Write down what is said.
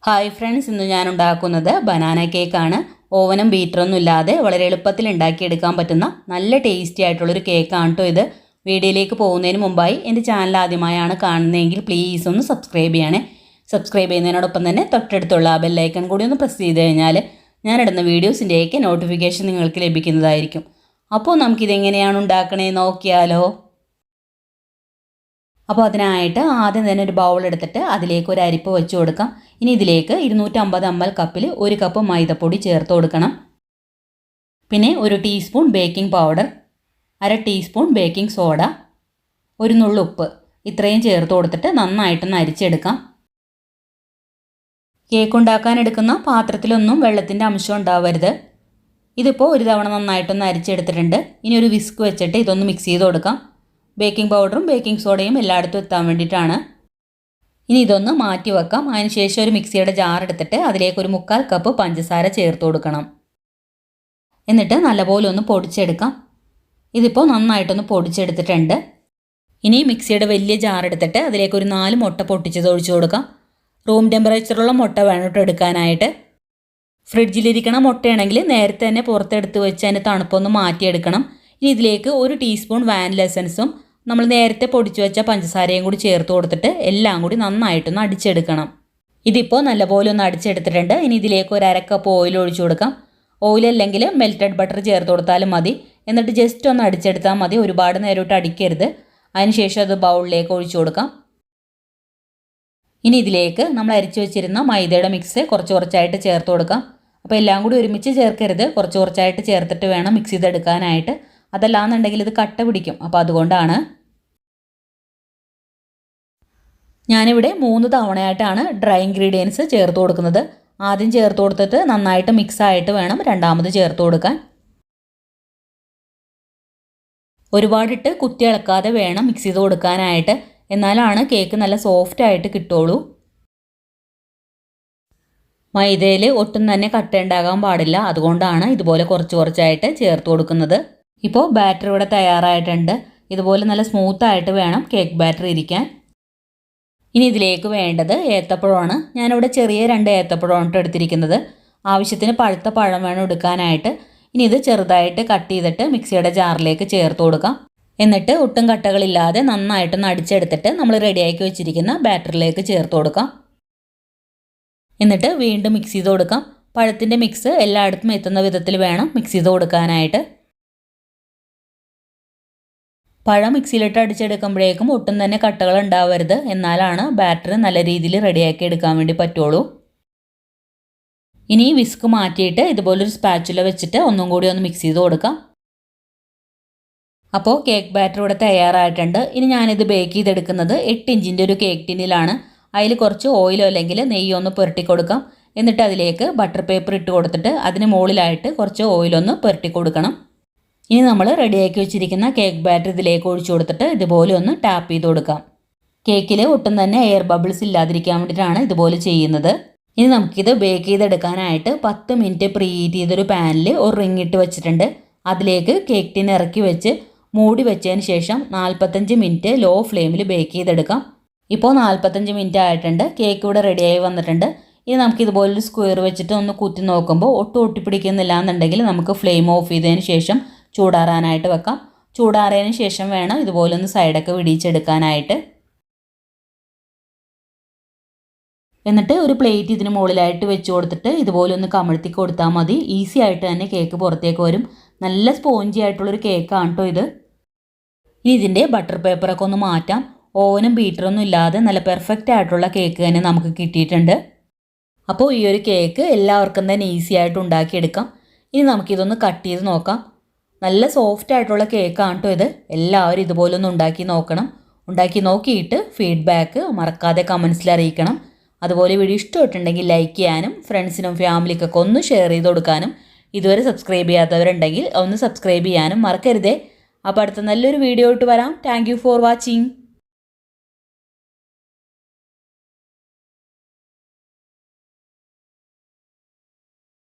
Hi friends, ഇന്ന് ഞാൻ ഉണ്ടാക്കുന്നത് ബനാന കേക്കാണ്. ഓവനും ബീറ്ററൊന്നും ഇല്ലാതെ വളരെ എളുപ്പത്തിൽ ഉണ്ടാക്കിയെടുക്കാൻ പറ്റുന്ന നല്ല ടേസ്റ്റി ആയിട്ടുള്ളൊരു കേക്കാണ് കേട്ടോ ഇത്. വീഡിയോയിലേക്ക് പോകുന്നതിന് മുമ്പായി എൻ്റെ ചാനൽ ആദ്യമായാണ് കാണുന്നതെങ്കിൽ പ്ലീസ് ഒന്ന് സബ്സ്ക്രൈബ് ചെയ്യണേ. സബ്സ്ക്രൈബ് ചെയ്യുന്നതിനോടൊപ്പം തന്നെ തൊട്ടടുത്തുള്ള ബെല്ലൈക്കൺ കൂടി ഒന്ന് പ്രസ് ചെയ്ത് കഴിഞ്ഞാൽ ഞാനിടുന്ന വീഡിയോസിൻ്റെയൊക്കെ നോട്ടിഫിക്കേഷൻ നിങ്ങൾക്ക് ലഭിക്കുന്നതായിരിക്കും. അപ്പോൾ നമുക്കിതെങ്ങനെയാണ് ഉണ്ടാക്കണേ നോക്കിയാലോ. അപ്പോൾ അതിനായിട്ട് ആദ്യം തന്നെ ഒരു ബൗൾ എടുത്തിട്ട് അതിലേക്ക് ഒരു അരിപ്പ് വെച്ച് കൊടുക്കാം. ഇനി ഇതിലേക്ക് 250 ml കപ്പിൽ 1 കപ്പ് മൈദപ്പൊടി ചേർത്ത് കൊടുക്കണം. പിന്നെ 1 teaspoon baking powder, 1/2 teaspoon baking soda, 1 നുള്ളു ഉപ്പ്, ഇത്രയും ചേർത്ത് കൊടുത്തിട്ട് നന്നായിട്ടൊന്ന് അരിച്ചെടുക്കാം. കേക്ക് ഉണ്ടാക്കാൻ എടുക്കുന്ന പാത്രത്തിലൊന്നും വെള്ളത്തിൻ്റെ അംശം ഉണ്ടാവരുത്. ഇതിപ്പോൾ ഒരു തവണ നന്നായിട്ടൊന്ന് അരിച്ചെടുത്തിട്ടുണ്ട്. ഇനി ഒരു വിസ്ക് വെച്ചിട്ട് ഇതൊന്ന് മിക്സ് ചെയ്ത് കൊടുക്കാം. ബേക്കിംഗ് പൗഡറും ബേക്കിംഗ് സോഡയും എല്ലായിടത്തും എത്താൻ വേണ്ടിയിട്ടാണ്. ഇനി ഇതൊന്ന് മാറ്റി വെക്കാം. അതിനുശേഷം ഒരു മിക്സിയുടെ ജാർ എടുത്തിട്ട് അതിലേക്ക് ഒരു 1/4 കപ്പ് പഞ്ചസാര ചേർത്ത് കൊടുക്കണം. എന്നിട്ട് നല്ലപോലെ ഒന്ന് പൊടിച്ചെടുക്കാം. ഇതിപ്പോൾ നന്നായിട്ടൊന്ന് പൊടിച്ചെടുത്തിട്ടുണ്ട്. ഇനി മിക്സിയുടെ വലിയ ജാർ എടുത്തിട്ട് അതിലേക്ക് ഒരു 4 മുട്ട പൊട്ടിച്ചത് ഒഴിച്ചു കൊടുക്കാം. റൂം ടെമ്പറേച്ചറുള്ള മുട്ട വേണം എടുക്കാനായിട്ട്. ഫ്രിഡ്ജിലിരിക്കണ മുട്ടയാണെങ്കിൽ നേരത്തെ തന്നെ പുറത്തെടുത്ത് വെച്ച് അതിന് തണുപ്പൊന്ന് മാറ്റിയെടുക്കണം. ഇനി ഇതിലേക്ക് 1 ടീസ്പൂൺ വാനില എസൻസും നമ്മൾ നേരത്തെ പൊടിച്ചു വെച്ച പഞ്ചസാരയും കൂടി ചേർത്ത് കൊടുത്തിട്ട് എല്ലാം കൂടി നന്നായിട്ടൊന്ന് അടിച്ചെടുക്കണം. ഇതിപ്പോൾ നല്ലപോലെ ഒന്ന് അടിച്ചെടുത്തിട്ടുണ്ട്. ഇനി ഇതിലേക്ക് ഒരു 1/2 കപ്പ് ഓയിൽ ഒഴിച്ചു കൊടുക്കാം. ഓയിൽ അല്ലെങ്കിൽ മെൽറ്റഡ് ബട്ടർ ചേർത്ത് കൊടുത്താലും മതി. എന്നിട്ട് ജസ്റ്റ് ഒന്ന് അടിച്ചെടുത്താൽ മതി, ഒരുപാട് നേരോട്ട് അടിക്കരുത്. അതിനുശേഷം അത് ബൗളിലേക്ക് ഒഴിച്ചു കൊടുക്കാം. ഇനി ഇതിലേക്ക് നമ്മൾ അരിച്ചു വെച്ചിരുന്ന മൈദയുടെ മിക്സ് കുറച്ച് കുറച്ചായിട്ട് ചേർത്ത് കൊടുക്കാം. അപ്പോൾ എല്ലാം കൂടി ഒരുമിച്ച് ചേർക്കരുത്, കുറച്ച് കുറച്ചായിട്ട് ചേർത്തിട്ട് വേണം മിക്സ് ചെയ്തെടുക്കാനായിട്ട്. അതല്ലാന്നുണ്ടെങ്കിൽ ഇത് കട്ട പിടിക്കും. അപ്പോൾ അതുകൊണ്ടാണ്. ഞാനിവിടെ 3 തവണയായിട്ടാണ് ഡ്രൈ ഇൻഗ്രീഡിയൻസ് ചേർത്ത് കൊടുക്കുന്നത്. ആദ്യം ചേർത്ത് കൊടുത്തിട്ട് നന്നായിട്ട് മിക്സ് ആയിട്ട് വേണം രണ്ടാമത് ചേർത്ത് കൊടുക്കാൻ. ഒരുപാടിട്ട് കുത്തി ഇളക്കാതെ വേണം മിക്സ് ചെയ്ത് കൊടുക്കാനായിട്ട്. എന്നാലാണ് കേക്ക് നല്ല സോഫ്റ്റ് ആയിട്ട് കിട്ടുള്ളൂ. മൈദയിൽ ഒട്ടും തന്നെ കട്ട ഉണ്ടാകാൻ പാടില്ല. അതുകൊണ്ടാണ് ഇതുപോലെ കുറച്ച് കുറച്ചായിട്ട് ചേർത്ത് കൊടുക്കുന്നത്. ഇപ്പോൾ ബാറ്റർ ഇവിടെ തയ്യാറായിട്ടുണ്ട്. ഇതുപോലെ നല്ല സ്മൂത്തായിട്ട് വേണം കേക്ക് ബാറ്റർ ഇരിക്കാൻ. ഇനി ഇതിലേക്ക് വേണ്ടത് ഏത്തപ്പഴമാണ്. ഞാനിവിടെ ചെറിയ 2 ഏത്തപ്പഴമാണ് എടുത്തിരിക്കുന്നത്. ആവശ്യത്തിന് പഴുത്ത പഴം വേണം എടുക്കാനായിട്ട്. ഇനി ഇത് ചെറുതായിട്ട് കട്ട് ചെയ്തിട്ട് മിക്സിയുടെ ജാറിലേക്ക് ചേർത്ത് കൊടുക്കാം. എന്നിട്ട് ഒട്ടും കട്ടകളില്ലാതെ നന്നായിട്ടൊന്ന് അടിച്ചെടുത്തിട്ട് നമ്മൾ റെഡിയാക്കി വെച്ചിരിക്കുന്ന ബാറ്ററിലേക്ക് ചേർത്ത് കൊടുക്കാം. എന്നിട്ട് വീണ്ടും മിക്സ് ചെയ്ത് കൊടുക്കാം. പഴത്തിൻ്റെ മിക്സ് എല്ലായിടത്തും എത്തുന്ന വിധത്തിൽ വേണം മിക്സ് ചെയ്ത് കൊടുക്കാനായിട്ട്. പഴം മിക്സിയിലിട്ട് അടിച്ചെടുക്കുമ്പോഴേക്കും ഒട്ടും തന്നെ കട്ടകൾ ഉണ്ടാവരുത്. എന്നാലാണ് ബാറ്റർ നല്ല രീതിയിൽ റെഡിയാക്കി എടുക്കാൻ വേണ്ടി പറ്റുള്ളൂ. ഇനി വിസ്ക് മാറ്റിയിട്ട് ഇതുപോലൊരു സ്പാച്ചുല വെച്ചിട്ട് ഒന്നും കൂടി ഒന്ന് മിക്സ് ചെയ്ത് കൊടുക്കാം. അപ്പോൾ കേക്ക് ബാറ്റർ ഇവിടെ തയ്യാറായിട്ടുണ്ട്. ഇനി ഞാനിത് ബേക്ക് ചെയ്തെടുക്കുന്നത് 8 ഇഞ്ചിൻ്റെ ഒരു കേക്ക് ടിന്നിലാണ്. അതിൽ കുറച്ച് ഓയിലോ അല്ലെങ്കിൽ നെയ്യോ ഒന്ന് പുരട്ടി കൊടുക്കാം. എന്നിട്ട് അതിലേക്ക് ബട്ടർ പേപ്പർ ഇട്ട് കൊടുത്തിട്ട് അതിന് മുകളിലായിട്ട് കുറച്ച് ഓയിലൊന്ന് പുരട്ടി കൊടുക്കണം. ഇനി നമ്മൾ റെഡിയാക്കി വെച്ചിരിക്കുന്ന കേക്ക് ബാറ്റർ ഇതിലേക്ക് ഒഴിച്ചു കൊടുത്തിട്ട് ഇതുപോലെ ഒന്ന് ടാപ്പ് ചെയ്ത് കൊടുക്കാം. കേക്കിൽ ഒട്ടും തന്നെ എയർ ബബിൾസ് ഇല്ലാതിരിക്കാൻ വേണ്ടിയിട്ടാണ് ഇതുപോലെ ചെയ്യുന്നത്. ഇനി നമുക്കിത് ബേക്ക് ചെയ്തെടുക്കാനായിട്ട് 10 മിനിറ്റ് പ്രീ ഹീറ്റ് ചെയ്തൊരു പാനിൽ ഒരു റിങ് ഇട്ട് വെച്ചിട്ടുണ്ട്. അതിലേക്ക് കേക്ക് ടിൻ ഇറക്കി വെച്ച് മൂടി വെച്ചതിന് ശേഷം 45 മിനിറ്റ് ലോ ഫ്ലെയിമിൽ ബേക്ക് ചെയ്തെടുക്കാം. ഇപ്പോൾ 45 മിനിറ്റ് ആയിട്ടുണ്ട്. കേക്ക് ഇവിടെ റെഡിയായി വന്നിട്ടുണ്ട്. ഇനി നമുക്കിതുപോലൊരു സ്ക്വയർ വെച്ചിട്ട് ഒന്ന് കുത്തി നോക്കുമ്പോൾ ഒട്ടും ഒട്ടിപ്പിടിക്കുന്നില്ല എന്നുണ്ടെങ്കിൽ നമുക്ക് ഫ്ലെയിം ഓഫ് ചെയ്തതിന് ശേഷം ചൂടാറാനായിട്ട് വെക്കാം. ചൂടാറിയതിന് ശേഷം വേണം ഇതുപോലൊന്ന് സൈഡൊക്കെ വിടിയിച്ചെടുക്കാനായിട്ട്. എന്നിട്ട് ഒരു പ്ലേറ്റ് ഇതിന് മുകളിലായിട്ട് വെച്ച് കൊടുത്തിട്ട് ഇതുപോലെ ഒന്ന് കമഴ്ത്തി കൊടുത്താൽ മതി. ഈസി ആയിട്ട് തന്നെ കേക്ക് പുറത്തേക്ക് വരും. നല്ല സ്പോഞ്ചി ആയിട്ടുള്ളൊരു കേക്കാണ് കേട്ടോ ഇത്. ഇനി ഇതിൻ്റെ ബട്ടർ പേപ്പറൊക്കെ ഒന്ന് മാറ്റാം. ഓവനും ബീറ്ററൊന്നും ഇല്ലാതെ നല്ല പെർഫെക്റ്റ് ആയിട്ടുള്ള കേക്ക് തന്നെ നമുക്ക് കിട്ടിയിട്ടുണ്ട്. അപ്പോൾ ഈ ഒരു കേക്ക് എല്ലാവർക്കും തന്നെ ഈസി ആയിട്ട് ഉണ്ടാക്കിയെടുക്കാം. ഇനി നമുക്കിതൊന്ന് കട്ട് ചെയ്ത് നോക്കാം. നല്ല സോഫ്റ്റ് ആയിട്ടുള്ള കേക്കാണ് കേട്ടോ ഇത്. എല്ലാവരും ഇതുപോലൊന്ന് ഉണ്ടാക്കി നോക്കണം. ഉണ്ടാക്കി നോക്കിയിട്ട് ഫീഡ്ബാക്ക് മറക്കാതെ കമൻസിൽ അറിയിക്കണം. അതുപോലെ വീഡിയോ ഇഷ്ടമായിട്ടുണ്ടെങ്കിൽ ലൈക്ക് ചെയ്യാനും ഫ്രണ്ട്സിനും ഫാമിലിക്കൊക്കെ ഒന്ന് ഷെയർ ചെയ്ത് കൊടുക്കാനും ഇതുവരെ സബ്സ്ക്രൈബ് ചെയ്യാത്തവരുണ്ടെങ്കിൽ ഒന്ന് സബ്സ്ക്രൈബ് ചെയ്യാനും മറക്കരുതേ. അപ്പോൾ അടുത്ത നല്ലൊരു വീഡിയോ ആയിട്ട് വരാം. Thank you for watching.